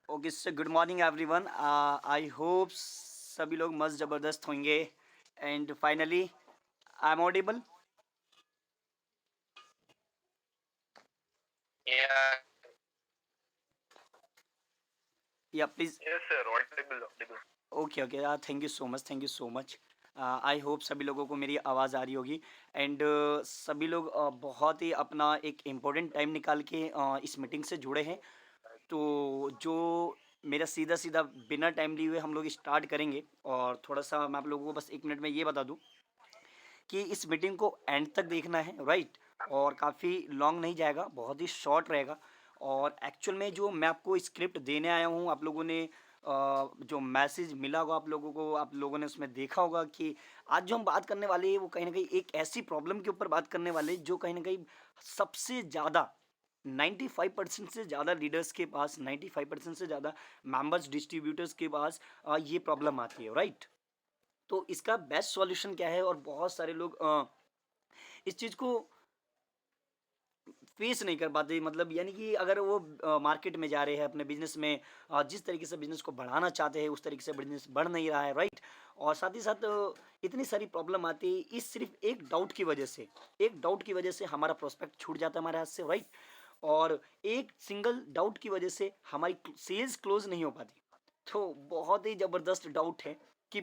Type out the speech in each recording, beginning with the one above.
Okay sir, good morning everyone. I hope सभी लोग मस्त ज़बरदस्त होंगे। And finally I am audible. Yeah, या please. yes, sir. Audible. Okay okay, thank you so much, thank you so much. I hope सभी लोगों को मेरी आवाज़ आ रही होगी। एंड सभी लोग बहुत ही अपना एक इम्पोर्टेंट टाइम निकाल के इस मीटिंग से जुड़े हैं। तो जो मेरा सीधा सीधा बिना टाइम लिए हुए हम लोग स्टार्ट करेंगे। और थोड़ा सा मैं आप लोगों को बस 1 मिनट में ये बता दूं कि इस मीटिंग को एंड तक देखना है, राइट। और काफ़ी लॉन्ग नहीं जाएगा, बहुत ही शॉर्ट रहेगा। और एक्चुअल में जो मैं आपको स्क्रिप्ट देने आया हूँ, आप लोगों ने जो मैसेज मिला होगा आप लोगों को, आप लोगों ने उसमें देखा होगा कि आज जो हम बात करने वाले हैं वो कहीं ना कहीं एक ऐसी प्रॉब्लम के ऊपर बात करने वाले हैं जो कहीं ना कहीं सबसे ज़्यादा 95% से ज़्यादा लीडर्स के पास, 95% से ज़्यादा मेंबर्स डिस्ट्रीब्यूटर्स के पास ये प्रॉब्लम आती है, राइट। तो इसका बेस्ट सॉल्यूशन क्या है? और बहुत सारे लोग इस चीज़ को फेस नहीं कर पाते। मतलब यानी कि अगर वो मार्केट में जा रहे हैं अपने बिजनेस में, जिस तरीके से बिजनेस को बढ़ाना चाहते हैं उस तरीके से बिजनेस बढ़ नहीं रहा है, राइट। और साथ ही साथ इतनी सारी प्रॉब्लम आती है इस सिर्फ एक डाउट की वजह से। एक डाउट की वजह से हमारा प्रोस्पेक्ट छूट जाता है हमारे हाथ से, राइट। और एक सिंगल डाउट की वजह से हमारी सेल्स क्लोज नहीं हो पाती। तो बहुत ही ज़बरदस्त डाउट है कि,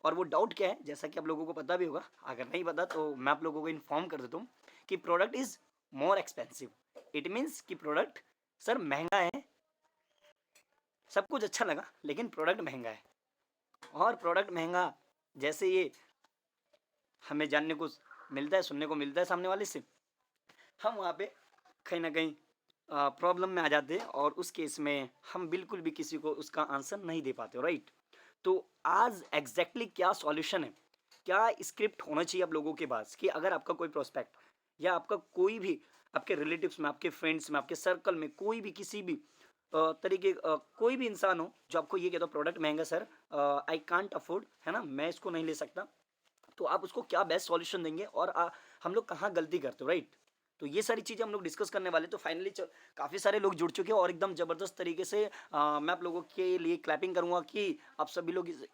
और वो डाउट क्या है जैसा कि आप लोगों को पता भी होगा, अगर नहीं पता तो मैं आप लोगों को इन्फॉर्म कर देता हूँ कि product is more expensive. It means कि प्रोडक्ट सर महंगा है। सब कुछ अच्छा लगा लेकिन प्रोडक्ट महंगा है। और प्रोडक्ट महंगा जैसे ये हमें जानने को मिलता है, सुनने को मिलता है सामने वाले से, हम वहाँ पे कहीं ना कहीं प्रॉब्लम में आ जाते हैं। और उस केस में हम बिल्कुल भी किसी को उसका आंसर नहीं दे पाते, राइट। तो आज एग्जैक्टली क्या सॉल्यूशन है, क्या स्क्रिप्ट होना चाहिए आप लोगों के पास कि अगर आपका कोई प्रोस्पेक्ट या आपका कोई भी आपके रिलेटिव्स में, आपके फ्रेंड्स में, आपके सर्कल में कोई भी किसी भी तरीके कोई भी इंसान हो जो आपको ये कहता हो प्रोडक्ट महंगा सर, आई कांट अफोर्ड, है ना, मैं इसको नहीं ले सकता। तो आप उसको क्या बेस्ट सॉल्यूशन देंगे और हम लोग कहाँ गलती करते हो, राइट। तो ये सारी चीज़ें हम लोग डिस्कस करने वाले। तो फाइनली काफ़ी सारे लोग जुड़ चुके हैं और एकदम ज़बरदस्त तरीके से मैं आप लोगों के लिए क्लैपिंग करूंगा कि आप सभी लोग इस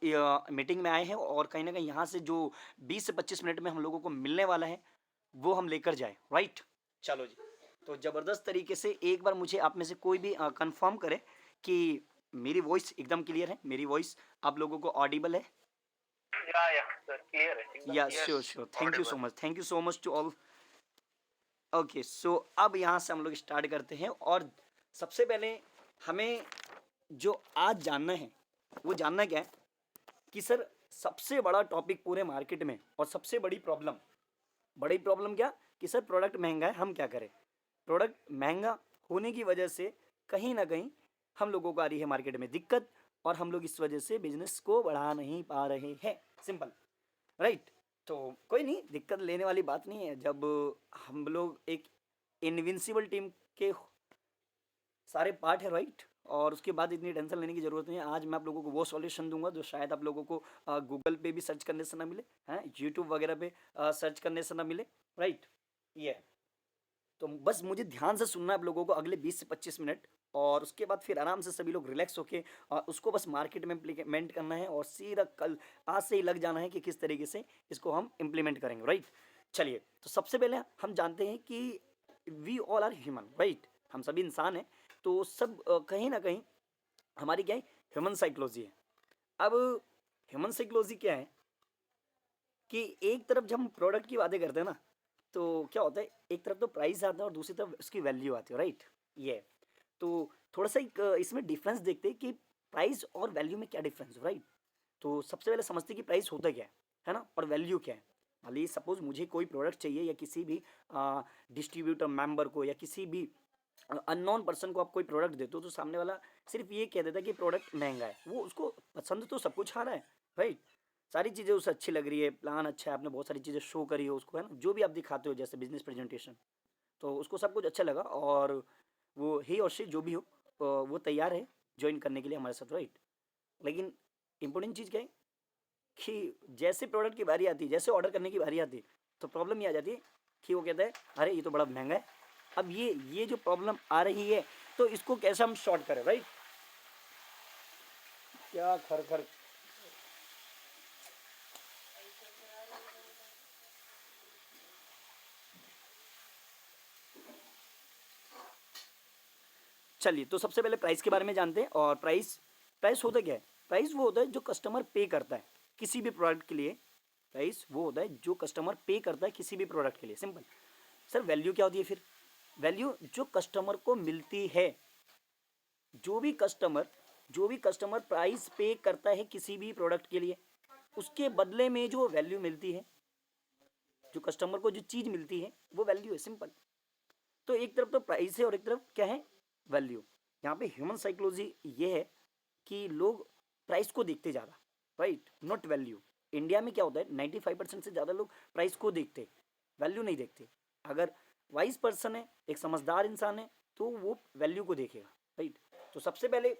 मीटिंग में आए हैं। और कहीं ना कहीं यहाँ से जो 20 से 25 मिनट में हम लोगों को मिलने वाला है वो हम लेकर जाए, राइट। चलो जी। तो ज़बरदस्त तरीके से एक बार मुझे आप में से कोई भी कंफर्म करे कि मेरी वॉइस एकदम क्लियर है, मेरी वॉइस आप लोगों को ऑडिबल है। Yeah, sir. Clear है, एकदम या clear, sure sure, thank you so audible. Much, thank you so much to all. Okay so अब यहाँ से हम लोग स्टार्ट करते हैं। और सबसे पहले हमें जो आज जानना है वो जानना क्या है कि सर सबसे बड़ा टॉपिक पूरे मार्केट में और सबसे बड़ी प्रॉब्लम क्या कि सर प्रोडक्ट महंगा है, हम क्या करें। प्रोडक्ट महंगा होने की वजह से कहीं ना कहीं हम लोगों को आ रही है मार्केट में दिक्कत। और हम लोग इस वजह से बिजनेस को बढ़ा नहीं पा रहे हैं, सिंपल, राइट। तो कोई नहीं, दिक्कत लेने वाली बात नहीं है जब हम लोग एक इनविंसिबल टीम के सारे पार्ट है, राइट। और उसके बाद इतनी टेंशन लेने की ज़रूरत नहीं है। आज मैं आप लोगों को वो सॉल्यूशन दूंगा जो शायद आप लोगों को गूगल पे भी सर्च करने से ना मिले, हैं यूट्यूब वगैरह पे सर्च करने से ना मिले, राइट। ये तो बस मुझे ध्यान से सुनना है आप लोगों को अगले 20 से 25 मिनट। और उसके बाद फिर आराम से सभी लोग रिलैक्स होके उसको बस मार्केट में इम्प्लीमेंट करना है और सीधा कल आज से ही लग जाना है कि किस तरीके से इसको हम इम्प्लीमेंट करेंगे, राइट। चलिए, तो सबसे पहले हम जानते हैं कि we all are human, right. हम सभी इंसान हैं। तो सब कहीं ना कहीं हमारी क्या है, ह्यूमन साइकोलॉजी है। अब ह्यूमन साइकोलॉजी क्या है कि एक तरफ जब हम प्रोडक्ट की बातें करते हैं ना, तो क्या होता है, एक तरफ तो प्राइस आता है और दूसरी तरफ उसकी वैल्यू आती है, राइट। ये तो थोड़ा सा एक इसमें डिफरेंस देखते हैं कि प्राइस और वैल्यू में क्या डिफरेंस है, राइट। तो सबसे पहले समझते हैं कि प्राइस होता क्या है ना, और वैल्यू क्या है। मान लीजिए सपोज मुझे कोई प्रोडक्ट चाहिए या किसी भी डिस्ट्रीब्यूटर मेंबर को या किसी भी अननोन पर्सन को आप कोई प्रोडक्ट देते हो तो सामने वाला सिर्फ ये कह देता है कि प्रोडक्ट महंगा है। वो उसको पसंद तो सब कुछ आ रहा है, राइट। सारी चीज़ें उसे अच्छी लग रही है, प्लान अच्छा है, आपने बहुत सारी चीज़ें शो करी हो उसको, है ना, जो भी आप दिखाते हो जैसे बिजनेस प्रेजेंटेशन। तो उसको सब कुछ अच्छा लगा और वो ही और शी जो भी हो वो तैयार है ज्वाइन करने के लिए हमारे साथ, राइट। लेकिन इंपॉर्टेंट चीज़ क्या है कि जैसे प्रोडक्ट की बारी आती है, जैसे ऑर्डर करने की बारी आती है, तो प्रॉब्लम ये आ जाती है कि वो कहता है अरे ये तो बड़ा महंगा है। अब ये जो प्रॉब्लम आ रही है तो इसको कैसे हम शॉर्ट करें, राइट। क्या खर खर। चलिए, तो सबसे पहले प्राइस के बारे में जानते हैं। और प्राइस प्राइस होता क्या है? प्राइस वो होता है जो कस्टमर पे करता है किसी भी प्रोडक्ट के लिए। प्राइस वो होता है जो कस्टमर पे करता है किसी भी प्रोडक्ट के लिए। सिंपल। सर वैल्यू क्या होती है फिर? वैल्यू जो कस्टमर को मिलती है, जो भी कस्टमर प्राइस पे करता है किसी भी प्रोडक्ट के लिए, उसके बदले में जो वैल्यू मिलती है, जो कस्टमर को जो चीज़ मिलती है, वो वैल्यू है। सिंपल। तो एक तरफ तो प्राइस है और एक तरफ क्या है? वैल्यू। यहाँ पे ह्यूमन साइकोलॉजी ये है कि लोग प्राइस को देखते ज़्यादा, राइट, नॉट वैल्यू। इंडिया में क्या होता है, 95% से ज़्यादा लोग प्राइस को देखते, वैल्यू नहीं देखते। अगर वाइज पर्सन है, एक समझदार इंसान है, तो वो वैल्यू को देखेगा, राइट। तो सबसे पहले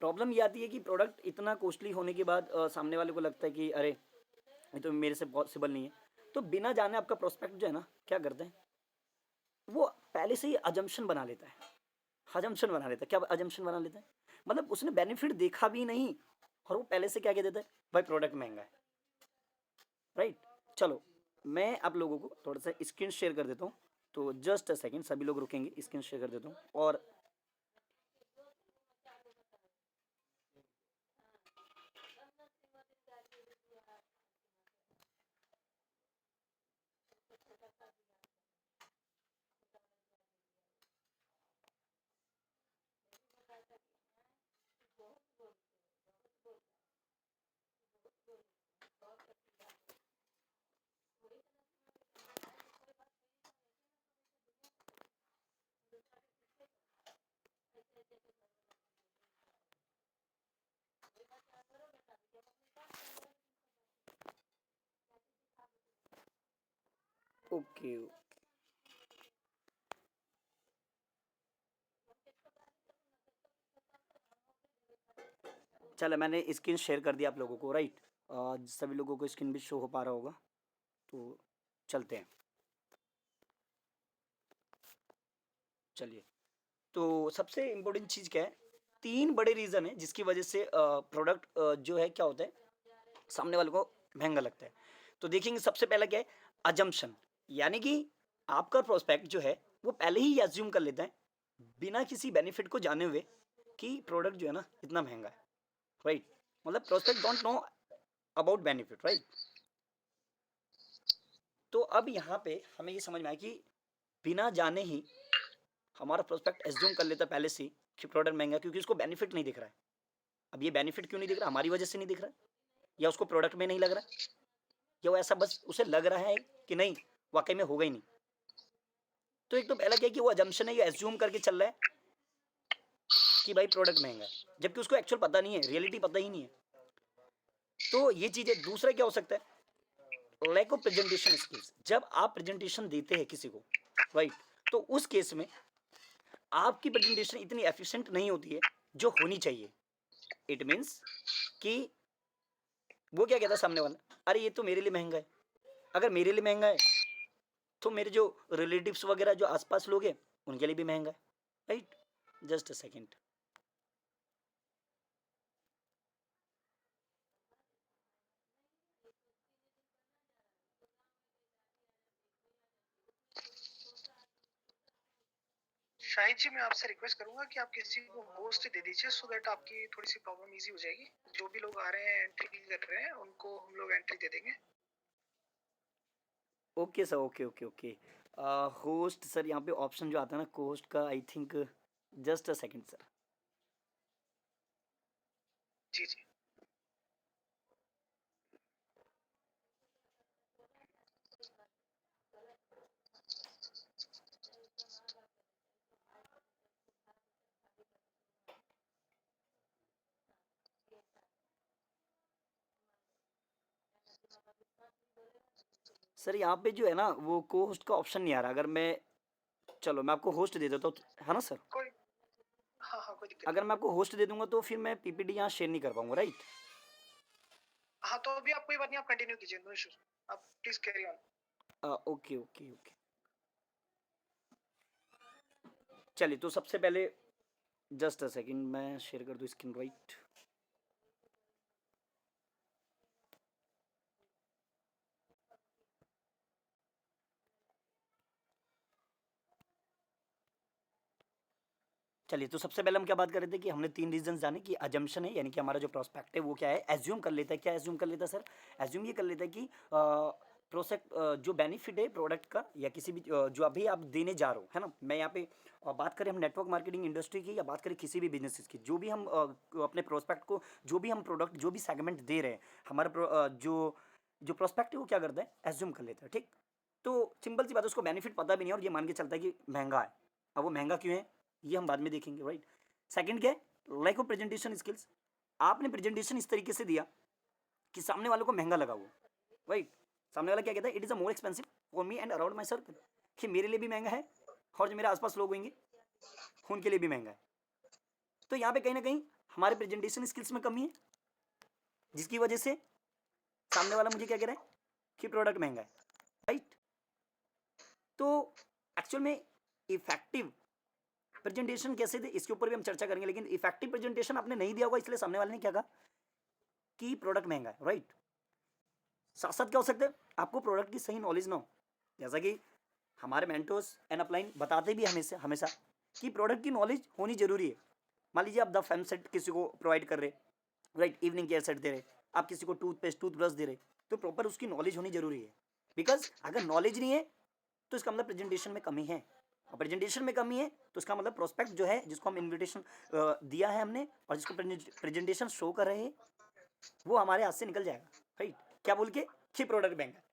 प्रॉब्लम ये आती है कि प्रोडक्ट इतना कॉस्टली होने के बाद सामने वाले को लगता है कि अरे ये तो मेरे से पॉसिबल नहीं है। तो बिना जाने आपका प्रोस्पेक्ट जो है ना, क्या करते हैं, वो पहले से ही अजम्पशन बना लेता है। अजम्पशन बना लेता है। क्या अजम्पशन बना लेता है? मतलब उसने बेनिफिट देखा भी नहीं और वो पहले से क्या कह देता है, भाई प्रोडक्ट महंगा है, राइट। चलो, मैं आप लोगों को थोड़ा सा स्क्रीन शेयर कर देता हूँ। तो जस्ट अ सेकेंड, सभी लोग रुकेंगे, स्क्रीन शेयर कर देता हूँ। और ओके, चलो मैंने स्क्रीन शेयर कर दिया आप लोगों को, राइट। सभी लोगों को स्क्रीन भी शो हो पा रहा होगा। तो चलते हैं। चलिए, तो सबसे इम्पोर्टेंट चीज़ क्या है? तीन बड़े रीज़न है जिसकी वजह से प्रोडक्ट जो है क्या होता है, सामने वाले को महंगा लगता है। तो देखेंगे, सबसे पहला क्या है? अजम्पशन। यानी कि आपका प्रोस्पेक्ट जो है वो पहले ही एज्यूम कर लेता है बिना किसी बेनिफिट को जाने हुए कि प्रोडक्ट जो है ना इतना महंगा है, राइट। मतलब prospect don't know about benefit, right. तो अब यहाँ पे हमें ये समझ में आया कि बिना जाने ही हमारा प्रोस्पेक्ट एज्यूम कर लेता पहले से कि प्रोडक्ट महंगा है, क्योंकि उसको बेनिफिट नहीं दिख रहा है। अब ये बेनिफिट क्यों नहीं दिख रहा? हमारी वजह से नहीं दिख रहा है, या उसको प्रोडक्ट में नहीं लग रहा है, या वो ऐसा बस उसे लग रहा है कि नहीं वाकई में होगा ही नहीं। तो एक तो पहला क्या है कि वो अजम्पशन है, ये एज्यूम करके चल रहा है कि भाई प्रोडक्ट महंगा है, जबकि उसको एक्चुअल पता नहीं है, रियलिटी पता ही नहीं है। तो ये चीज़ है। दूसरा क्या हो सकता है? Lack of presentation skills. जब आप प्रेजेंटेशन देते हैं किसी को, राइट, तो उस केस में आपकी प्रेजेंटेशन इतनी एफिशिएंट नहीं होती है जो होनी चाहिए। इट मीन्स कि वो क्या कहता है सामने वाला, अरे ये तो मेरे लिए महंगा है। अगर मेरे लिए महंगा है तो मेरे जो रिलेटिव्स वगैरह जो आसपास लोग हैं उनके लिए भी महंगा है, right. Just a second. Shahid ji, मैं आपसे रिक्वेस्ट करूंगा कि आप किसी को होस्ट दे दीजिए, सो दैट आपकी थोड़ी सी प्रॉब्लम इजी हो जाएगी। जो भी लोग आ रहे हैं, एंट्री कर रहे हैं, उनको हम लोग एंट्री दे देंगे। Okay sir, okay okay okay. Host sir, यहाँ पे ऑप्शन जो आता है ना होस्ट का, I think, just a second sir. जी जी। सर यहाँ पे जो है ना वो को होस्ट का ऑप्शन नहीं आ रहा। अगर मैं, चलो मैं आपको होस्ट दे देता हूँ, है ना सर? कोई, हाँ हाँ, कोई दिक्कत अगर नहीं। मैं आपको होस्ट दे दूंगा तो फिर मैं पीपीटी यहाँ शेयर नहीं कर पाऊंगा, राइट। हाँ, तो अभी आप कोई बात नहीं, आप कंटिन्यू कीजिए, नो इश्यूज। आप please carry on. Okay okay okay. चलिए, तो सबसे पहले जस्ट अ सेकेंड, मैं शेयर कर दूँ स्क्रीन, राइट। चलिए, तो सबसे पहले हम क्या बात कर रहे थे कि हमने 3 रीज़न्स जाने कि अजम्पशन है, यानी कि हमारा जो प्रोस्पेक्ट है वो क्या है, एज्यूम कर लेता है। क्या एज्यूम कर लेता है सर? एज्यूम ये कर लेता है कि जो बेनिफिट है प्रोडक्ट का या किसी भी जो अभी आप देने जा रहे हो, है ना? मैं यहाँ पे बात करें हम नेटवर्क मार्केटिंग इंडस्ट्री की या बात करें किसी भी बिजनेस की, जो भी हम अपने प्रोस्पेक्ट को, जो भी हम प्रोडक्ट, जो भी सेगमेंट दे रहे हैं, हमारा जो प्रोस्पेक्ट है वो क्या करता है, एज्यूम कर लेता है, ठीक? तो सिंपल सी बात है, उसको बेनिफिट पता भी नहीं है और ये मान के चलता है कि महंगा है। अब वो महंगा क्यों है ये हम बाद में देखेंगे, राइट? सेकंड क्या है, लाइक ऑफ प्रेजेंटेशन स्किल्स। आपने प्रेजेंटेशन इस तरीके से दिया कि सामने वालों को महंगा लगा, वो राइट? सामने वाला क्या कहता है, it is a more expensive for me and around my circle, कि मेरे लिए भी महंगा है और जो मेरे आसपास लोग होंगे उनके लिए भी महंगा है। तो यहाँ पे कहीं ना कहीं हमारे प्रेजेंटेशन स्किल्स में कमी है, जिसकी वजह से सामने वाला मुझे क्या कह रहा है कि प्रोडक्ट महंगा है, राइट? तो एक्चुअल में इफेक्टिव प्रेजेंटेशन कैसे दे, इसके ऊपर भी हम चर्चा करेंगे, लेकिन इफेक्टिव प्रेजेंटेशन आपने नहीं दिया होगा, इसलिए सामने वाले ने क्या कहा कि प्रोडक्ट महंगा है, राइट? साथ साथ क्या हो सकता है, आपको प्रोडक्ट की सही नॉलेज ना हो, जैसा कि हमारे मेंटर्स एंड अपलाइन बताते भी हमेशा हमेशा कि प्रोडक्ट की नॉलेज होनी जरूरी है। मान लीजिए आप द फैम सेट किसी को प्रोवाइड कर रहे, राइट, इवनिंग केयर सेट दे रहे, आप किसी को टूथपेस्ट टूथब्रश दे रहे, तो प्रॉपर उसकी नॉलेज होनी जरूरी है। बिकॉज अगर नॉलेज नहीं है तो इसका मतलब प्रेजेंटेशन में कमी है, और प्रेजेंटेशन में कमी है तो इसका मतलब प्रोस्पेक्ट जो है, जिसको हम इन्विटेशन दिया है हमने और जिसको प्रेजेंटेशन शो कर रहे हैं, वो हमारे हाथ से निकल जाएगा, राइट? क्या बोल के कि प्रोडक्ट महंगा है।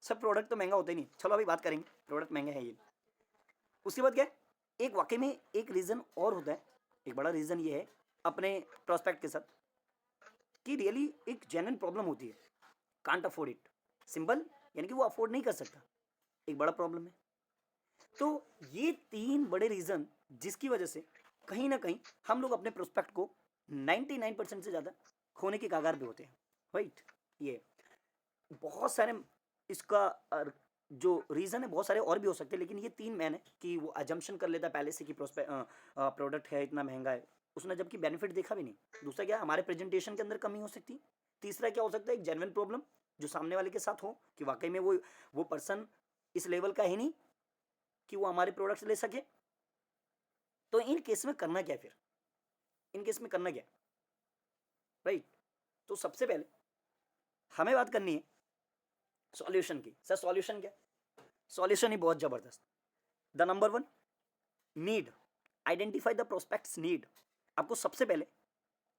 सब प्रोडक्ट तो महंगा होता ही नहीं, चलो अभी बात करेंगे प्रोडक्ट महंगा है ये। उसके बाद क्या है, एक वाकई में एक रीज़न और होता है, एक बड़ा रीज़न ये है अपने प्रोस्पेक्ट के साथ कि रियली एक जेन्युइन प्रॉब्लम होती है, कांट अफोर्ड इट, सिंपल, यानी कि वो अफोर्ड नहीं कर सकता, एक बड़ा प्रॉब्लम है। तो ये 3 बड़े रीज़न जिसकी वजह से कहीं ना कहीं हम लोग अपने प्रोस्पेक्ट को 99% से ज़्यादा खोने के कागार पे होते हैं, राइट? ये बहुत सारे इसका जो रीज़न है, बहुत सारे और भी हो सकते हैं, लेकिन ये 3 मैन है कि वो अजम्पशन कर लेता है पहले से कि प्रोडक्ट है इतना महंगा है, उसने जबकि बेनिफिट देखा भी नहीं। दूसरा क्या, हमारे प्रेजेंटेशन के अंदर कमी हो सकती है। तीसरा क्या हो सकता है, एक जेन्युइन प्रॉब्लम जो सामने वाले के साथ हो कि वाकई में वो पर्सन इस लेवल का है नहीं कि वो हमारे प्रोडक्ट्स ले सके। तो इन केस में करना क्या, फिर इन केस में करना क्या, राइट? तो सबसे पहले हमें बात करनी है सॉल्यूशन की। सर सॉल्यूशन क्या? सॉल्यूशन ही बहुत जबरदस्त। The number 1, need, identify the prospects need. आपको सबसे पहले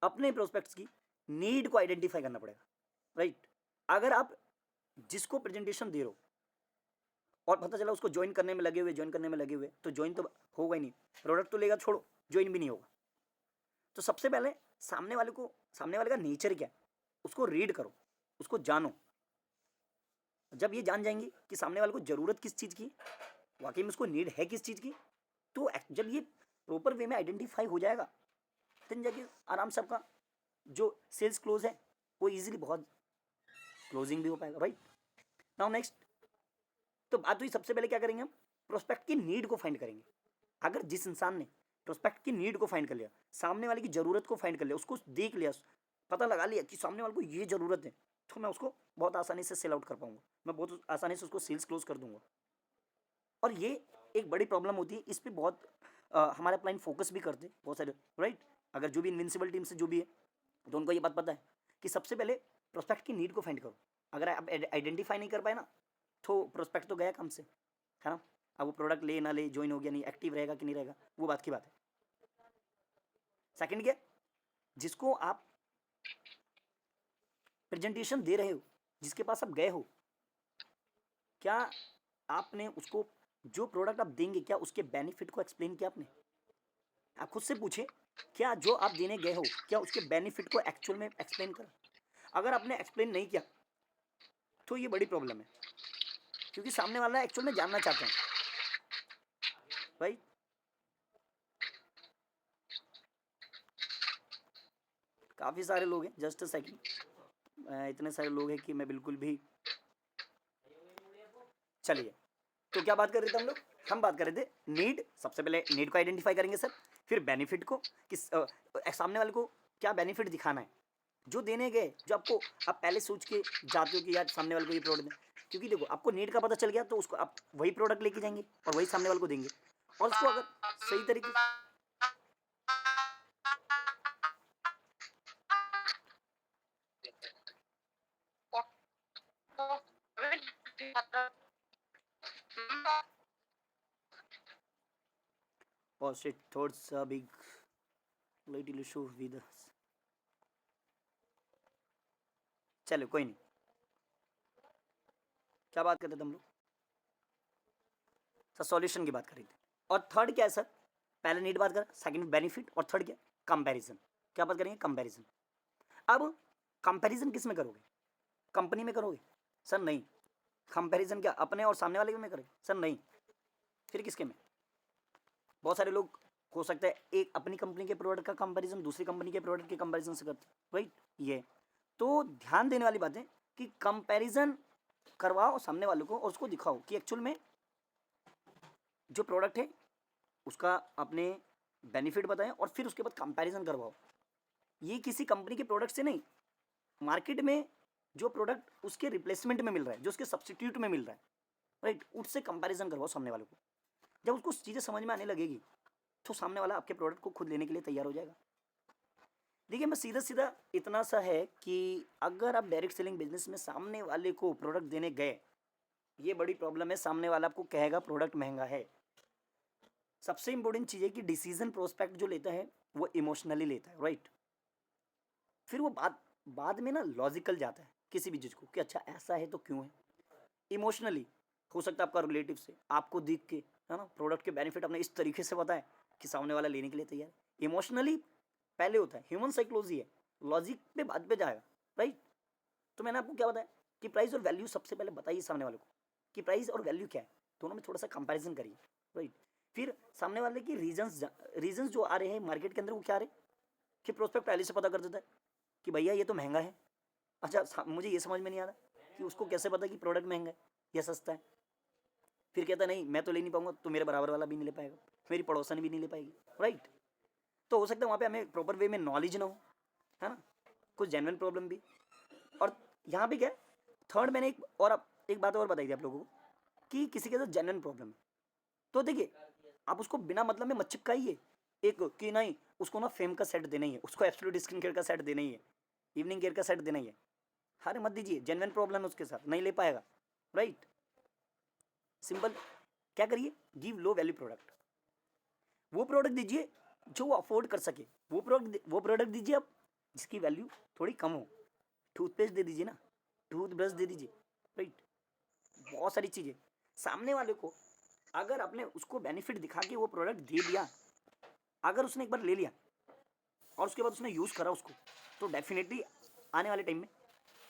अपने प्रोस्पेक्ट्स की नीड को आइडेंटिफाई करना पड़ेगा, राइट? अगर आप जिसको प्रेजेंटेशन दे रहे हो और पता चला उसको ज्वाइन करने में लगे हुए तो ज्वाइन तो होगा ही नहीं, प्रोडक्ट तो लेगा छोड़ो, ज्वाइन भी नहीं होगा। तो सबसे पहले सामने वाले का नेचर क्या है उसको रीड करो, उसको जानो। जब ये जान जाएंगे कि सामने वाले को जरूरत किस चीज़ की, वाकई में उसको नीड है किस चीज़ की, तो जब ये प्रॉपर वे में आइडेंटिफाई हो जाएगा, देन जाके आराम से आपका जो सेल्स क्लोज है वो इजीली बहुत क्लोजिंग भी हो पाएगा, राइट? नाउ नेक्स्ट, तो बात हुई सबसे पहले क्या करेंगे हम, प्रोस्पेक्ट की नीड को फाइंड करेंगे। अगर जिस इंसान ने प्रोस्पेक्ट की नीड को फाइंड कर लिया, सामने वाले की ज़रूरत को फाइंड कर लिया, उसको देख लिया, पता लगा लिया कि सामने वाले को ये ज़रूरत है, तो मैं उसको बहुत आसानी से सेल आउट कर पाऊंगा, मैं बहुत आसानी से उसको सेल्स क्लोज कर दूंगा। और ये एक बड़ी प्रॉब्लम होती है, इस पर बहुत हमारे अपलाइन फोकस भी करते बहुत सारे, राइट? अगर जो भी इन्विंसिबल टीम से जो भी है तो उनको ये बात पता है कि सबसे पहले प्रोस्पेक्ट की नीड को फाइंड करो। अगर आप आइडेंटिफाई नहीं कर पाए ना, तो प्रोस्पेक्ट तो गया कम से, है ना? अब वो प्रोडक्ट ले ना ले, ज्वाइन हो गया नहीं, एक्टिव रहेगा कि नहीं रहेगा, वो बात की बात है। सेकंड क्या, जिसको आप प्रेजेंटेशन दे रहे हो, जिसके पास आप गए हो, क्या आपने उसको जो प्रोडक्ट आप देंगे, क्या उसके बेनिफिट को एक्सप्लेन किया आपने? आप खुद से पूछे, क्या जो आप देने गए हो क्या उसके बेनिफिट को एक्चुअल में एक्सप्लेन करा? अगर आपने एक्सप्लेन नहीं किया तो ये बड़ी प्रॉब्लम है, क्योंकि सामने वाला एक्चुअल में जानना चाहते हैं, राइट? काफ़ी सारे लोग हैं, जस्ट अ सेकंड, इतने सारे लोग हैं कि मैं बिल्कुल भी, चलिए, तो क्या बात कर रहे थे हम लोग? हम बात कर रहे थे नीड। सबसे पहले नीड को आइडेंटिफाई करेंगे सर, फिर बेनिफिट को, किस सामने वाले को क्या बेनिफिट दिखाना है जो देने गए, जो आपको आप पहले सोच के जाते हो कि यार सामने वाले को ये प्रोडक्ट दें, क्योंकि देखो आपको नीड का पता चल गया तो उसको आप वही प्रोडक्ट लेके जाएंगे और वही सामने वाले को देंगे। और उसको अगर सही तरीके Posted thoughts a big little issue with us. चलो कोई नहीं, क्या बात करते थे हम लोग? सर सॉल्यूशन की बात कर रहे थे। और थर्ड क्या है सर? पहले नीड बात कर, सेकंड बेनिफिट, और थर्ड क्या? कंपैरिजन। क्या बात करेंगे? कंपैरिजन। अब कंपैरिजन किस में करोगे? कंपनी में करोगे? सर नहीं। कंपैरिजन क्या अपने और सामने वाले में करोगे? सर नहीं। फिर किसके में? बहुत सारे लोग हो सकता है एक अपनी कंपनी के प्रोडक्ट का कंपैरिजन दूसरी कंपनी के प्रोडक्ट के कंपैरिजन से करते हैं, राइट? ये तो ध्यान देने वाली बात है कि कंपैरिजन करवाओ सामने वालों को और उसको दिखाओ कि एक्चुअल में जो प्रोडक्ट है उसका अपने बेनिफिट बताएं और फिर उसके बाद कंपैरिजन करवाओ। ये किसी कंपनी के प्रोडक्ट से नहीं, मार्केट में जो प्रोडक्ट उसके रिप्लेसमेंट में मिल रहा है, जो उसके सब्सटीट्यूट में मिल रहा है, राइट, उससे कंपैरिजन करवाओ सामने वालों को। जब उसको चीज़ें समझ में आने लगेगी तो सामने वाला आपके प्रोडक्ट को खुद लेने के लिए तैयार हो जाएगा। देखिए मैं सीधा सीधा इतना सा है कि अगर आप डायरेक्ट सेलिंग बिजनेस में सामने वाले को प्रोडक्ट देने गए, ये बड़ी प्रॉब्लम है। सामने वाला आपको कहेगा प्रोडक्ट महंगा है। सबसे इंपॉर्टेंट चीज़ है कि डिसीजन प्रोस्पेक्ट जो लेता है वो इमोशनली लेता है, राइट? फिर वो बाद में ना लॉजिकल जाता है किसी भी चीज़ को कि अच्छा ऐसा है तो क्यों है। इमोशनली हो सकता है आपका रिलेटिव से आपको देख के, है ना, प्रोडक्ट के बेनिफिट आपने इस तरीके से बताया कि सामने वाला लेने के लिए तैयार है। इमोशनली पहले होता है, ह्यूमन साइकोलॉजी है, लॉजिक पे बाद पे जाएगा, राइट? तो मैंने आपको क्या बताया कि प्राइस और वैल्यू सबसे पहले बताइए सामने वाले को कि प्राइस और वैल्यू क्या है, दोनों में थोड़ा सा कंपैरिजन करिए, राइट? फिर सामने वाले की रीजंस जो आ रहे हैं मार्केट के अंदर वो क्या आ रहे हैं कि प्रोस्पेक्ट पहले से पता कर देता है कि भैया ये तो महंगा है। अच्छा मुझे ये समझ में नहीं आ रहा कि उसको कैसे पता कि प्रोडक्ट महंगा है या सस्ता है। फिर कहता नहीं मैं तो ले नहीं पाऊंगा, तो मेरे बराबर वाला भी नहीं ले पाएगा, मेरी पड़ोसन भी नहीं ले पाएगी, राइट? तो हो सकता है वहाँ पे हमें प्रॉपर वे में नॉलेज ना हो, है ना, कुछ जेन्युइन प्रॉब्लम भी। और यहाँ पे क्या है, थर्ड मैंने एक बात और बताई थी आप लोगों को कि किसी के साथ जेन्युइन प्रॉब्लम है तो देखिए आप उसको बिना मतलब में मत चिपकाइए एक कि नहीं उसको ना फेम का सेट देना ही है, उसको एब्सोल्यूट स्किन केयर का सेट देना ही है, इवनिंग केयर का सेट देना ही है। अरे मत दीजिए, जेन्युइन प्रॉब्लम है उसके साथ, नहीं ले पाएगा, राइट? सिंपल क्या करिए, गिव लो वैल्यू प्रोडक्ट। वो प्रोडक्ट दीजिए जो वो अफोर्ड कर सके, वो प्रोडक्ट दीजिए आप जिसकी वैल्यू थोड़ी कम हो। टूथपेस्ट दे दीजिए ना, टूथब्रश दे दीजिए, राइट? बहुत सारी चीज़ें सामने वाले को अगर आपने उसको बेनिफिट दिखा के वो प्रोडक्ट दे दिया, अगर उसने एक बार ले लिया और उसके बाद उसने यूज़ करा उसको, तो डेफिनेटली आने वाले टाइम में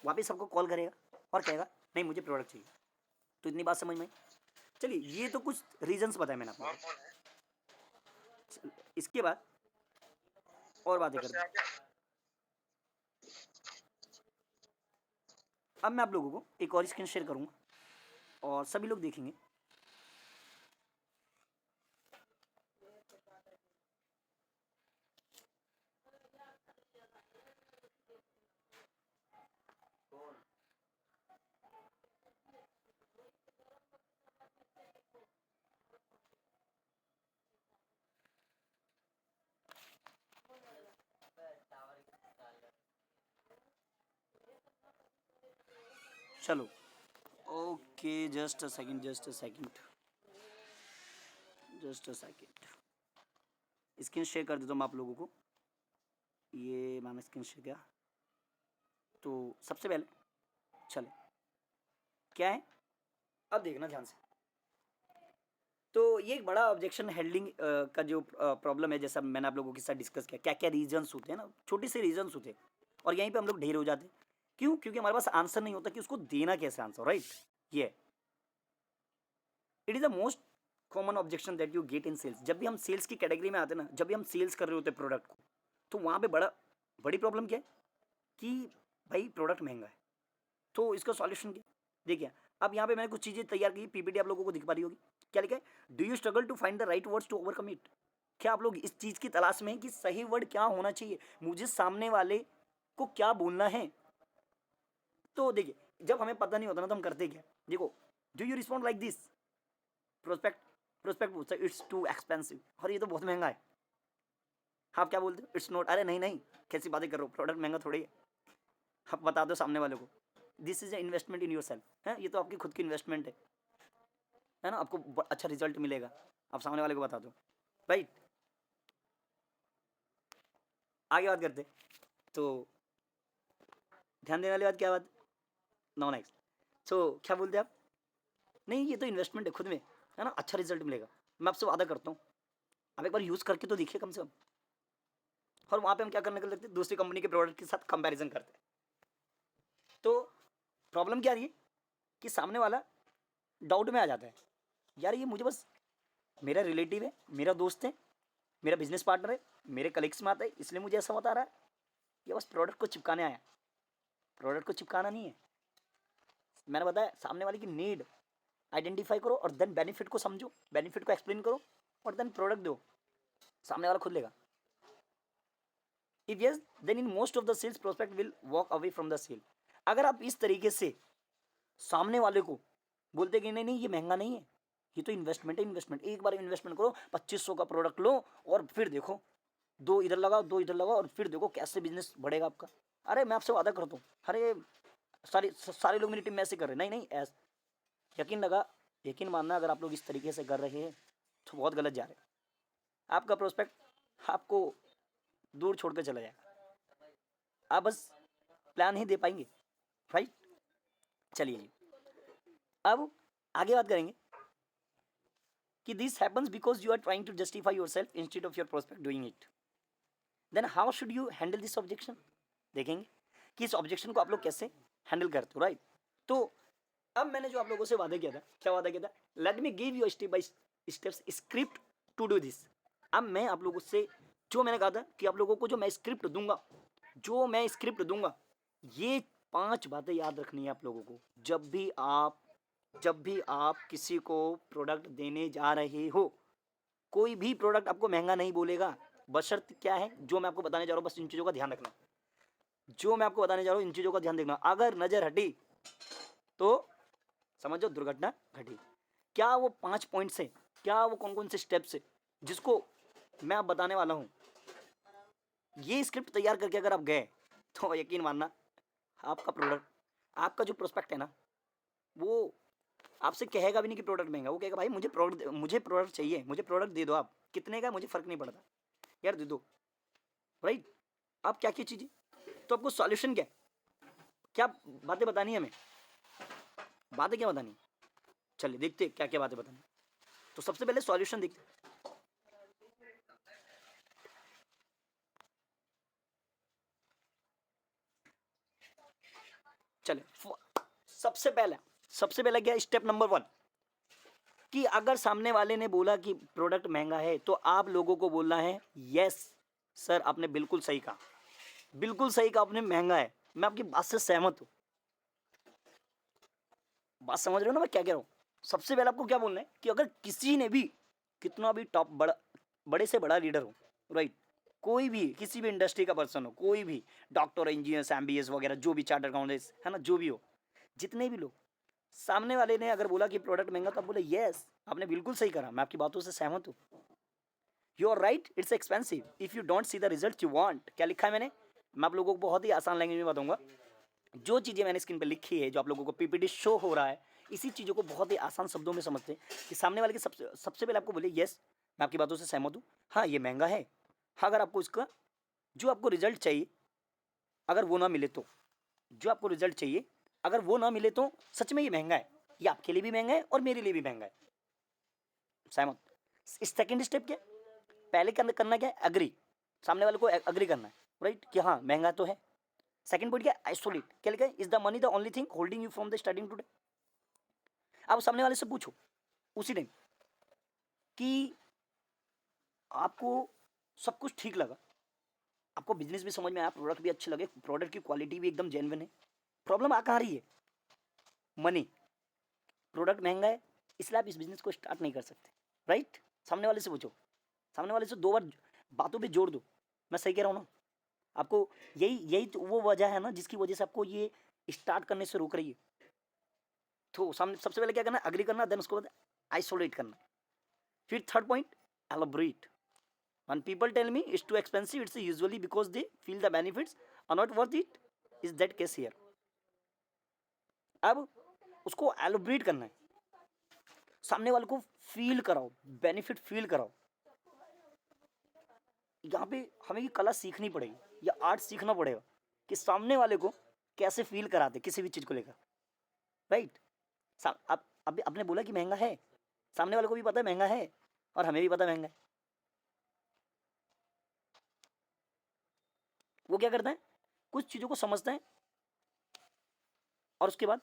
वापस सबको कॉल करेगा और कहेगा नहीं मुझे प्रोडक्ट चाहिए। तो इतनी बात समझ में आई? चलिए ये तो कुछ रीजंस बताए मैंने आपको। इसके बाद और बातें करते हैं। अब मैं आप लोगों को एक और स्क्रीन शेयर करूंगा और सभी लोग देखेंगे। चलो okay, just a second screen share कर देता हूँ मैं आप लोगों को। ये मैंने स्क्रीन शेयर किया। तो सबसे पहले चले क्या है, अब देखना ध्यान से। तो ये एक बड़ा ऑब्जेक्शन हैंडलिंग का जो प्रॉब्लम है, जैसा मैंने आप लोगों के साथ डिस्कस किया, क्या क्या रीजंस होते हैं ना, छोटे से रीजंस होते हैं और यहीं पे हम लोग ढेर हो जाते हैं। क्यों? क्योंकि हमारे पास आंसर नहीं होता कि उसको देना कैसे आंसर, राइट? ये it is the most common objection that you get in sales. जब भी हम सेल्स की कैटेगरी में आते हैं ना, जब भी हम सेल्स कर रहे होते हैं प्रोडक्ट को, तो वहाँ पे बड़ी प्रॉब्लम क्या है कि भाई प्रोडक्ट महंगा है। तो इसका सॉल्यूशन क्या? देखिए अब यहाँ पे मैंने कुछ चीज़ें तैयार की, पीपीटी आप लोगों को दिख पा रही होगी। क्या लिखा है? Do you struggle to find the right words to overcome it? क्या आप लोग इस चीज़ की तलाश में हैं कि सही वर्ड क्या होना चाहिए, मुझे सामने वाले को क्या बोलना है? तो देखिए जब हमें पता नहीं होता ना तो हम करते क्या, देखो, do you respond like this? Prospect पूछता है इट्स टू एक्सपेंसिव, और ये तो बहुत महंगा है। आप क्या बोलते हो? It's not. अरे नहीं कैसी बातें कर रहे हो, प्रोडक्ट महंगा थोड़ी है। आप बता दो सामने वाले को, this is a investment in your self है, ये तो आपकी खुद की इन्वेस्टमेंट है ना, आपको अच्छा रिजल्ट मिलेगा, आप सामने वाले को बता दो, राइट। आगे बात करते, तो ध्यान देने वाली बात क्या बात, नो नेक्स्ट। सो क्या बोलते आप, नहीं ये तो इन्वेस्टमेंट है खुद में, है ना, अच्छा रिजल्ट मिलेगा, मैं आपसे वादा करता हूँ, आप एक बार यूज़ करके तो देखिए कम से कम। और वहाँ पे हम क्या करने के लगते हैं, दूसरी कंपनी के प्रोडक्ट के साथ कंपैरिजन करते हैं। तो प्रॉब्लम क्या आ रही है कि सामने वाला डाउट में आ जाता है, यार ये मुझे बस मेरा रिलेटिव है, मेरा दोस्त है, मेरा बिजनेस पार्टनर है, मेरे कलीग्स में आता है, इसलिए मुझे ऐसा बता रहा है, ये बस प्रोडक्ट को चिपकाने आया। प्रोडक्ट को चिपकाना नहीं है, मैंने बताया सामने वाले की नीड आइडेंटिफाई करो और देन बेनिफिट को समझो, बेनिफिट को एक्सप्लेन करो और देन प्रोडक्ट दो, सामने वाला खुद लेगा। If yes then in most of the sales prospect will walk away from the sale. अगर आप इस तरीके से सामने वाले को बोलते कि नहीं नहीं ये महंगा नहीं है, ये तो इन्वेस्टमेंट है, इन्वेस्टमेंट एक बार इन्वेस्टमेंट करो, 2500 का प्रोडक्ट लो और फिर देखो, दो इधर लगाओ दो इधर लगाओ और फिर देखो कैसे बिजनेस बढ़ेगा आपका। अरे मैं आपसे वादा करता हूँ, अरे सारे लोग मेरी टीम में ऐसे कर रहे हैं, नहीं नहीं ऐसे, यकीन मानना अगर आप लोग इस तरीके से कर रहे हैं तो बहुत गलत जा रहे हैं, आपका प्रोस्पेक्ट आपको दूर छोड़ कर चला जाएगा, आप बस प्लान ही दे पाएंगे, राइट। चलिए जी, अब आगे बात करेंगे कि this happens because you are trying to justify yourself instead of your prospect doing it, then how should you handle this objection. देखेंगे कि इस ऑब्जेक्शन को आप लोग कैसे हैंडल करते हो, राइट। तो अब मैंने जो आप लोगों से वादा किया था, क्या वादा किया था, let me give you step by steps script to do this. अब मैं आप लोगों से जो मैंने कहा था कि आप लोगों को जो मैं स्क्रिप्ट दूंगा, ये 5 बातें याद रखनी है आप लोगों को। जब भी आप किसी को प्रोडक्ट देने जा रहे हो, कोई भी प्रोडक्ट आपको महंगा नहीं बोलेगा, बशर्त क्या है, जो मैं आपको बताने जा रहा हूँ बस इन चीज़ों का ध्यान रखना, इन चीज़ों का ध्यान देखना। अगर नज़र हटी तो समझो दुर्घटना घटी। क्या वो 5 पॉइंट्स हैं, क्या वो कौन कौन से स्टेप्स है जिसको मैं आप बताने वाला हूँ, ये स्क्रिप्ट तैयार करके अगर आप गए तो यकीन मानना आपका प्रोडक्ट, आपका जो प्रोस्पेक्ट है ना, वो आपसे कहेगा भी नहीं कि प्रोडक्ट महंगा, वो कहेगा भाई मुझे प्रोडक्ट चाहिए, मुझे प्रोडक्ट दे दो, आप कितने का मुझे फ़र्क नहीं पड़ता यार दे दो, राइट। आप क्या क्या चीज़ें, तो आपको सॉल्यूशन क्या बातें बतानी है हमें, बातें क्या बतानी, चलिए देखते क्या क्या बातें बतानी। तो सबसे पहले सॉल्यूशन देखते, चले सबसे पहला क्या, स्टेप नंबर 1 कि अगर सामने वाले ने बोला कि प्रोडक्ट महंगा है तो आप लोगों को बोलना है यस सर, आपने बिल्कुल सही कहा, आपने महंगा है, मैं आपकी बात से सहमत हूँ। बात समझ रहे हो ना मैं क्या कह रहा हूँ। सबसे पहले आपको क्या बोलना है कि अगर किसी ने भी कितना भी टॉप बड़े से बड़ा लीडर हो, राइट, कोई भी किसी भी इंडस्ट्री का पर्सन हो, कोई भी डॉक्टर इंजीनियर MBA वगैरह जो भी चार्टर अकाउंटेंट है ना, जो भी हो, जितने भी लोग, सामने वाले ने अगर बोला कि प्रोडक्ट महंगा तो आप बोले यस आपने बिल्कुल सही करा, मैं आपकी बातों से सहमत हूँ, you are right it's expensive if you don't see the result you want. क्या लिखा है मैंने, मैं आप लोगों को बहुत ही आसान लैंग्वेज में बताऊंगा, जो चीज़ें मैंने स्क्रीन पर लिखी है, जो आप लोगों को PPT शो हो रहा है, इसी चीज़ों को बहुत ही आसान शब्दों में समझते हैं कि सामने वाले के सबसे पहले आपको बोले यस मैं आपकी बातों से सहमत हूँ, हाँ ये महंगा है, हाँ अगर आपको इसका जो आपको रिजल्ट चाहिए अगर वो ना मिले तो, जो आपको रिजल्ट चाहिए अगर वो ना मिले तो सच में ये महंगा है, ये आपके लिए भी महंगा है और मेरे लिए भी महंगा है, सहमत। इस सेकंड स्टेप क्या, पहले करना क्या है, एग्री, सामने वाले को एग्री करना है, राइट, कि हाँ महंगा तो है। सेकंड पॉइंट क्या, आइसोलेट, क्या लिखा है, is the money the only thing holding you from the starting today. आप सामने वाले से पूछो उसी टाइम कि आपको सब कुछ ठीक लगा, आपको बिजनेस भी समझ में आया, प्रोडक्ट भी अच्छे लगे, प्रोडक्ट की क्वालिटी भी एकदम जेन्युइन है, प्रॉब्लम आ कहाँ रही है, मनी, प्रोडक्ट महंगा है इसलिए आप इस बिजनेस को स्टार्ट नहीं कर सकते, राइट। सामने वाले से पूछो, सामने वाले से 2 बार बातों पे जोड़ दो, मैं सही कह रहा हूँ ना, आपको यही तो वो वजह है ना जिसकी वजह से आपको ये स्टार्ट करने से रोक रही है। तो सामने सबसे पहले क्या करना, एग्री करना, देन उसके बाद आइसोलेट करना। फिर third point, elaborate. When people tell me it's too expensive, it's usually because they feel the benefits are not worth it. Is that case here? अब उसको एलोब्रेट करना है, सामने वाले को फील कराओ, बेनिफिट फील कराओ। यहाँ पे हमें ये कला सीखनी पड़ेगी या आर्ट सीखना पड़ेगा कि सामने वाले को कैसे फील कराते किसी भी चीज़ को लेकर, राइट। अब आपने बोला कि महंगा है, सामने वाले को भी पता है महंगा है और हमें भी पता है महंगा है। वो क्या करता है, कुछ चीज़ों को समझता है और उसके बाद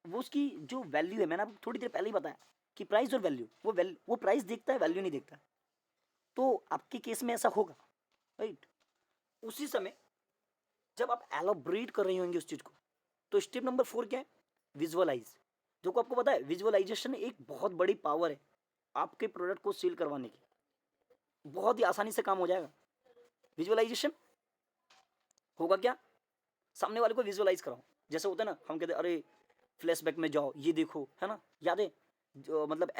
वो उसकी जो वैल्यू है, मैंने आपको थोड़ी देर पहले ही बताया कि प्राइस और वैल्यू, वो प्राइस देखता है, वैल्यू नहीं देखता। तो आपके केस में ऐसा होगा, राइट। उसी समय जब आप एलोब्रेट कर रहे होंगे उस चीज़ को, तो स्टेप नंबर 4 क्या है, विजुअलाइज। जो को आपको पता है विजुअलाइजेशन एक बहुत बड़ी पावर है आपके प्रोडक्ट को सेल करवाने की, बहुत ही आसानी से काम हो जाएगा। विजुअलाइजेशन होगा क्या, सामने वाले को विजुअलाइज कराओ। जैसे होता है ना, हम कहते हैं अरे फ्लैशबैक में जाओ, ये देखो, है ना, याद है जो मतलब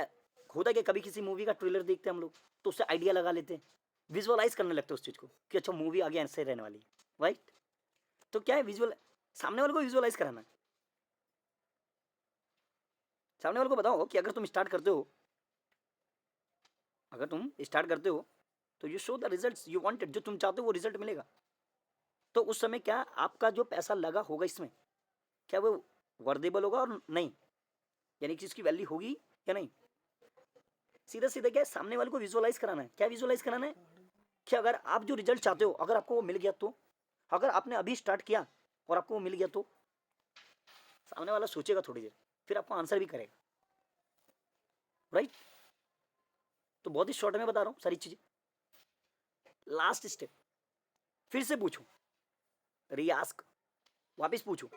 होता है कि कभी किसी मूवी का ट्रेलर देखते हैं हम लोग तो उससे आइडिया लगा लेते हैं, विजुअलाइज करने लगते हैं उस चीज़ को कि अच्छा मूवी आगे ऐसे रहने वाली है, राइट। तो क्या है, विजुअल, सामने वाले को विजुअलाइज कराना है। सामने वाले को बताओ कि अगर तुम स्टार्ट करते हो, तो you show the results you wanted, जो तुम चाहते हो वो रिजल्ट मिलेगा। तो उस समय क्या आपका जो पैसा लगा होगा इसमें, क्या वो वर्देबल होगा और नहीं, यानी कि इसकी वैल्यू होगी या नहीं। सीधा सीधा क्या है, सामने वाले को विजुअलाइज कराना है। क्या विजुअलाइज कराना है कि अगर आप जो रिजल्ट चाहते हो अगर आपको वो मिल गया, तो अगर आपने अभी स्टार्ट किया और आपको वो मिल गया, तो सामने वाला सोचेगा थोड़ी देर, फिर आपको आंसर भी करेगा, राइट। तो बहुत ही शॉर्ट में बता रहा हूँ सारी चीजें। लास्ट स्टेप, फिर से पूछो, रीआस्क, वापस पूछो।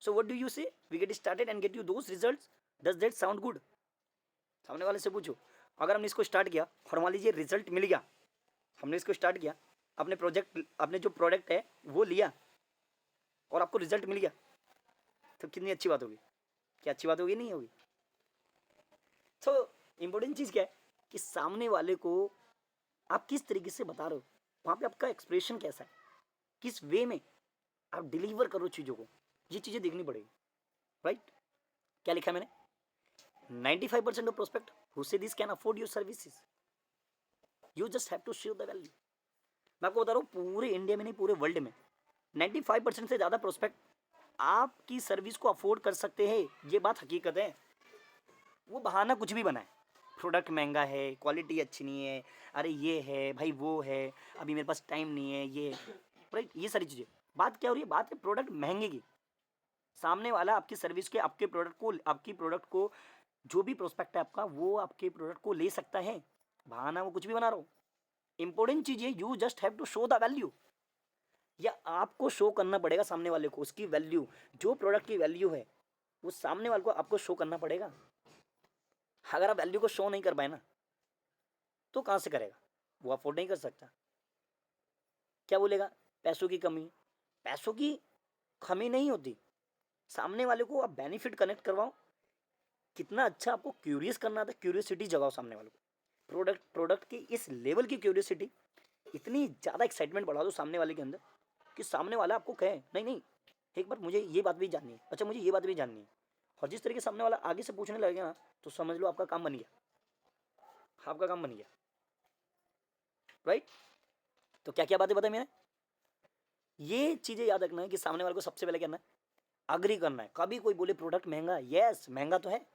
So what do you say, we get started and get you those results, does that sound good. सामने वाले से पूछो, अगर हमने इसको स्टार्ट किया और मान लीजिए रिजल्ट मिल गया, हमने इसको स्टार्ट किया, अपने जो प्रोडक्ट है वो लिया और आपको रिजल्ट मिल गया, तो कितनी अच्छी बात होगी। क्या अच्छी बात होगी, नहीं होगी। तो इंपॉर्टेंट चीज़ क्या है कि सामने वाले को आप किस तरीके से बता रहे हो, वहाँ पे आपका एक्सप्रेशन कैसा है, किस वे में आप डिलीवर करो चीज़ों को, ये चीज़ें देखनी पड़ेगी, राइट। क्या लिखा है मैंने, 95% of prospect who say this can afford your services. You just have to show the value. मैं आपको बता रहा हूँ पूरे इंडिया में नहीं, पूरे वर्ल्ड में 95% से ज़्यादा प्रोस्पेक्ट आपकी सर्विस को अफोर्ड कर सकते हैं, ये बात हकीकत है। वो बहाना कुछ भी बनाए, प्रोडक्ट महंगा है, क्वालिटी अच्छी नहीं है, अरे ये है भाई, वो है, अभी मेरे पास टाइम नहीं है, ये, राइट, ये सारी चीज़ें। बात क्या हो रही है, बात है प्रोडक्ट महंगे की। सामने वाला आपकी सर्विस के, आपकी प्रोडक्ट को जो भी प्रोस्पेक्ट है आपका, वो आपके प्रोडक्ट को ले सकता है। बहाना वो कुछ भी बना रहा हो। इंपॉर्टेंट चीज है, you just have to show the value, या आपको शो करना पड़ेगा सामने वाले को उसकी वैल्यू, जो प्रोडक्ट की वैल्यू है वो सामने वाले को आपको शो करना पड़ेगा। अगर आप वैल्यू को शो नहीं कर पाए ना, तो कहाँ से करेगा, वो अफोर्ड नहीं कर सकता। क्या बोलेगा, पैसों की कमी, पैसों की कमी नहीं होती। सामने वाले को आप बेनिफिट कनेक्ट करवाओ, कितना अच्छा आपको क्यूरियस करना आता है, क्यूरियोसिटी जगाओ सामने वालों को, प्रोडक्ट की इस लेवल की क्यूरियोसिटी, इतनी ज़्यादा एक्साइटमेंट बढ़ा दो सामने वाले के अंदर कि सामने वाला आपको कहे नहीं नहीं एक बार मुझे ये बात भी जाननी है, अच्छा मुझे ये बात भी जाननी है। और जिस तरीके सामने वाला आगे से पूछने लगेगा ना, तो समझ लो आपका काम बन गया, आपका काम बन गया, राइट। तो क्या क्या बातें बताई मैंने, ये चीज़ें याद रखना है कि सामने वाले को सबसे पहले करना है, अग्री करना है। कभी कोई बोले प्रोडक्ट महंगा, यस महंगा तो है,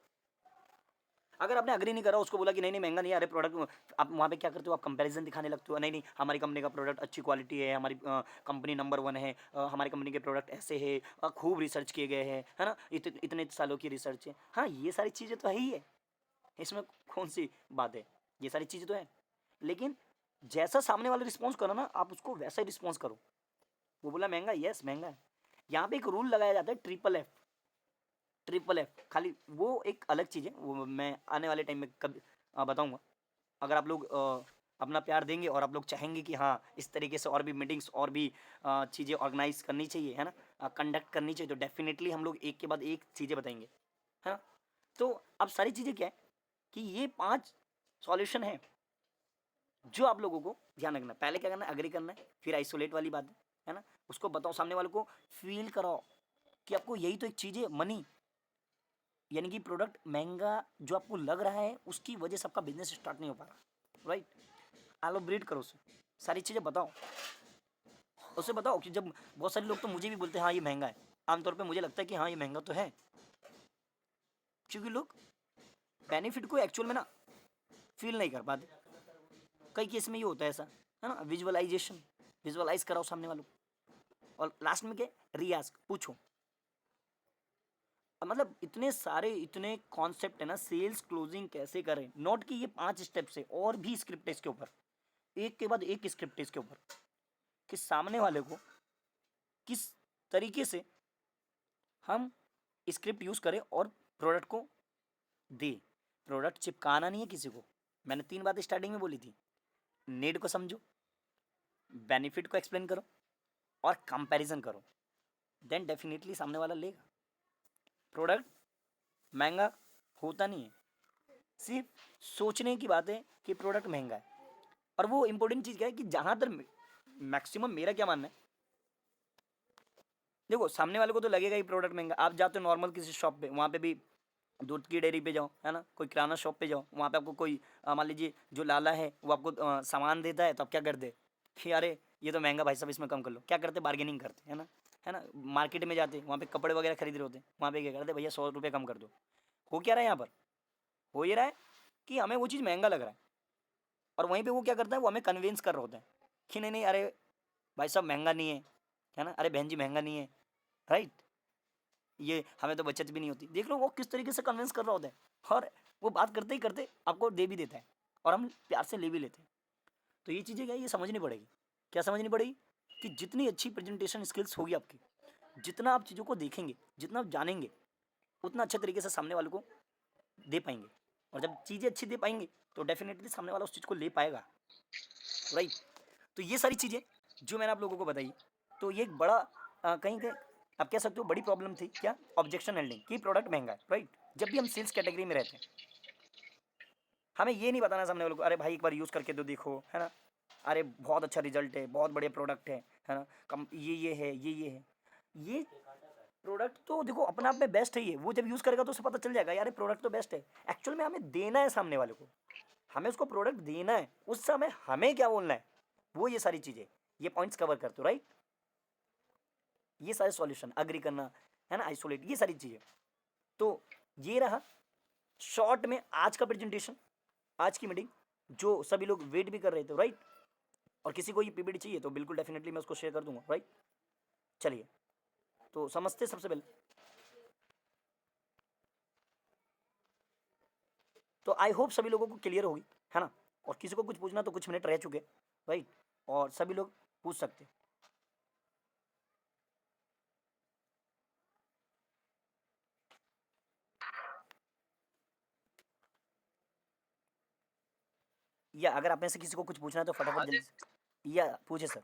अगर आपने अग्री नहीं करा, उसको बोला कि नहीं नहीं महंगा नहीं है, अरे प्रोडक्ट, आप वहाँ पे क्या करते हो, आप कंपैरिजन दिखाने लगते हो, नहीं नहीं हमारी कंपनी का प्रोडक्ट अच्छी क्वालिटी है, हमारी कंपनी नंबर 1 है, हमारी कंपनी के प्रोडक्ट ऐसे है, खूब रिसर्च किए गए हैं, है ना, इतने सालों की रिसर्च है। हाँ ये सारी चीज़ें तो है ही है, इसमें कौन सी बात है, ये सारी चीज़ें तो है। लेकिन जैसा सामने वाला रिस्पॉन्स करो ना, आप उसको वैसा ही रिस्पॉन्स करो। वो बोला महंगा, यस महंगा है। यहाँ पे एक रूल लगाया जाता है, ट्रिपल एफ, खाली वो एक अलग चीज़ है, वो मैं आने वाले टाइम में कब बताऊंगा। अगर आप लोग अपना प्यार देंगे और आप लोग चाहेंगे कि हाँ इस तरीके से और भी मीटिंग्स और भी चीज़ें ऑर्गेनाइज करनी चाहिए, है ना, कंडक्ट करनी चाहिए, तो डेफिनेटली हम लोग एक के बाद एक चीज़ें बताएंगे, है ना। तो अब सारी चीज़ें क्या है कि ये 5 सॉल्यूशन है जो आप लोगों को ध्यान रखना है। पहले क्या करना है, अग्री करना है, फिर आइसोलेट वाली बात है ना, उसको बताओ, सामने वाले को फील कराओ कि आपको यही तो एक चीज़ है, मनी, यानी कि प्रोडक्ट महंगा जो आपको लग रहा है उसकी वजह से आपका बिजनेस स्टार्ट नहीं हो पा रहा, राइट। एलोबरेट करो उसे, सारी चीज़ें बताओ उसे, बताओ कि जब बहुत सारे लोग तो मुझे भी बोलते हैं हाँ ये महंगा है, आमतौर पे मुझे लगता है कि हाँ ये महंगा तो है, क्योंकि लोग बेनिफिट को एक्चुअल में ना फील नहीं कर पाते। कई केस में ये होता है ऐसा, है ना, विजुअलाइजेशन, विजुअलाइज कराओ सामने वालों को, और लास्ट में क्या, रियाज पूछो। अब मतलब इतने सारे इतने कॉन्सेप्ट है ना सेल्स क्लोजिंग कैसे करें, नोट कि ये 5 स्टेप्स है, और भी स्क्रिप्ट है इसके ऊपर, एक के बाद एक स्क्रिप्ट है इसके ऊपर, कि सामने वाले को किस तरीके से हम स्क्रिप्ट यूज करें और प्रोडक्ट को दे। प्रोडक्ट चिपकाना नहीं है किसी को, मैंने 3 बातें स्टार्टिंग में बोली थी, नीड को समझो, बेनिफिट को एक्सप्लेन करो, और कंपैरिजन करो, देन डेफिनेटली सामने वाला लेगा। प्रोडक्ट महंगा होता नहीं है, सिर्फ सोचने की बात है कि प्रोडक्ट महंगा है। और वो इंपॉर्टेंट चीज़ क्या है कि जहाँ तक मैक्सिमम मेरा क्या मानना है, देखो सामने वाले को तो लगेगा ही प्रोडक्ट महंगा। आप जाते हो नॉर्मल किसी शॉप पे, वहाँ पे भी दूध की डेयरी पे जाओ, है ना, कोई किराना शॉप पे जाओ, वहाँ पे आपको कोई मान लीजिए जो लाला है वो आपको सामान देता है, तो आप क्या करते कि अरे ये तो महंगा भाई साहब, इसमें कम कर लो, क्या करते, बार्गेनिंग करते, है ना। मार्केट में जाते, वहाँ पे कपड़े वगैरह खरीद रहे होते, वहाँ पे क्या करते, भैया 100 रुपये कम कर दो। हो क्या रहा है यहाँ पर, हो ये रहा है कि हमें वो चीज़ महंगा लग रहा है, और वहीं पे वो क्या करता है, वो हमें कन्विंस कर रहा होता है कि नहीं नहीं अरे भाई साहब महंगा नहीं है ना, अरे बहन जी महंगा नहीं है, राइट, ये हमें तो बचत भी नहीं होती। देख लो वो किस तरीके से कन्विंस कर रहा होता है, और वो बात करते ही करते आपको दे भी देता है, और हम प्यार से ले भी लेते हैं। तो ये चीज़ें क्या है, ये समझनी पड़ेगी। क्या समझनी पड़ेगी, कि जितनी अच्छी प्रेजेंटेशन स्किल्स होगी आपकी, जितना आप चीज़ों को देखेंगे, जितना आप जानेंगे, उतना अच्छे तरीके से सामने वाले को दे पाएंगे। और जब चीज़ें अच्छी दे पाएंगे तो डेफिनेटली सामने वाला उस चीज़ को ले पाएगा, राइट। तो ये सारी चीज़ें जो मैंने आप लोगों को बताई, तो ये एक बड़ा कहीं कहीं आप कह सकते हो बड़ी प्रॉब्लम थी क्या, ऑब्जेक्शन हैंडलिंग, कि प्रोडक्ट महंगा है, राइट। जब भी हम सेल्स कैटेगरी में रहते हैं, हमें ये नहीं बताना सामने वालों को अरे भाई एक बार यूज़ करके तो देखो, है ना, अरे बहुत अच्छा रिजल्ट है, बहुत बढ़िया प्रोडक्ट है ना, कम ये है ये है। ये प्रोडक्ट तो देखो अपने आप में बेस्ट है, ये वो जब यूज़ करेगा तो उसे पता चल जाएगा यार प्रोडक्ट तो बेस्ट है। एक्चुअल में हमें देना है सामने वाले को, हमें उसको प्रोडक्ट देना है, उस समय हमें क्या बोलना है, वो ये सारी चीज़ें, ये पॉइंट्स कवर करते हो, राइट। ये सारे सॉल्यूशन, अग्री करना, है ना, आइसोलेट, ये सारी चीज़ें। तो ये रहा शॉर्ट में आज का प्रेजेंटेशन, आज की मीटिंग, जो सभी लोग वेट भी कर रहे थे, राइट। और किसी को ये पीपीटी चाहिए तो बिल्कुल डेफिनेटली मैं उसको शेयर कर दूंगा, राइट। चलिए, तो समझते सबसे पहले, तो आई होप सभी लोगों को क्लियर होगी, है ना। और किसी को कुछ पूछना तो कुछ मिनट रह चुके, राइट, और सभी लोग पूछ सकते हैं। या अगर आप में से किसी को कुछ पूछना है तो फटाफट हाँ जी। जल्दी से, या पूछे सर।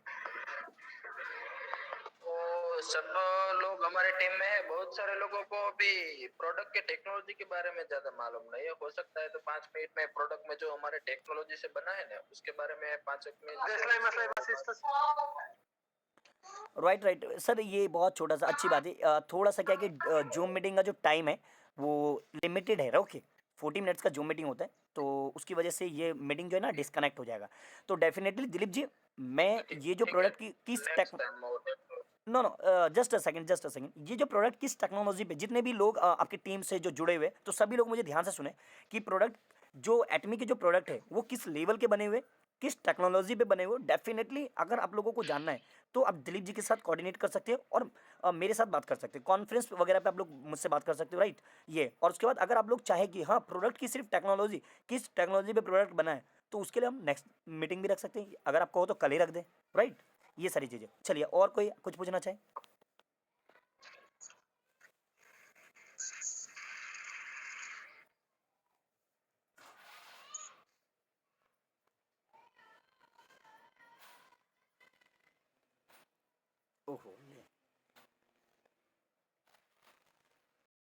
तो सब लोग हमारे टीम में है, बहुत सारे लोगों को अभी प्रोडक्ट के टेक्नोलॉजी के बारे में ज्यादा मालूम नहीं है। हो सकता है तो 5 मिनट में प्रोडक्ट में जो हमारे टेक्नोलॉजी से बना है ना उसके बारे में 5 मिनट। राइट राइट सर, ये बहुत छोटा सा अच्छी बात है। थोड़ा सा क्या है कि जूम मीटिंग का जो टाइम है वो लिमिटेड है, ओके। 40 मिनट्स का जूम मीटिंग होता है, तो उसकी वजह से ये मीटिंग जो है ना डिस्कनेक्ट हो जाएगा। तो डेफिनेटली दिलीप जी, मैं ये जो ठीक है, प्रोडक्ट की किस नेक्स्ट टाइम और no no, just a second just a second, ये जो प्रोडक्ट किस टेक्नोलॉजी पे, जितने भी लोग आपकी टीम से जो जुड़े हुए, तो सभी लोग मुझे ध्यान से सुने कि प्रोडक्ट जो एटमी के जो प्रोडक्ट है वो किस लेवल के बने हुए, किस टेक्नोलॉजी पे बने हुए। डेफिनेटली अगर आप लोगों को जानना है तो आप दिलीप जी के साथ कोऑर्डिनेट कर सकते हैं, और मेरे साथ बात कर सकते हैं, कॉन्फ्रेंस वगैरह पे आप लोग मुझसे बात कर सकते हो, राइट। ये और उसके बाद अगर आप लोग चाहे कि हाँ प्रोडक्ट की सिर्फ टेक्नोलॉजी, किस टेक्नोलॉजी पे प्रोडक्ट बना है, तो उसके लिए हम नेक्स्ट मीटिंग भी रख सकते हैं, अगर आपको हो तो कल ही रख दें, राइट। ये सारी चीज़ें। चलिए, और कोई कुछ पूछना चाहे? ओहो,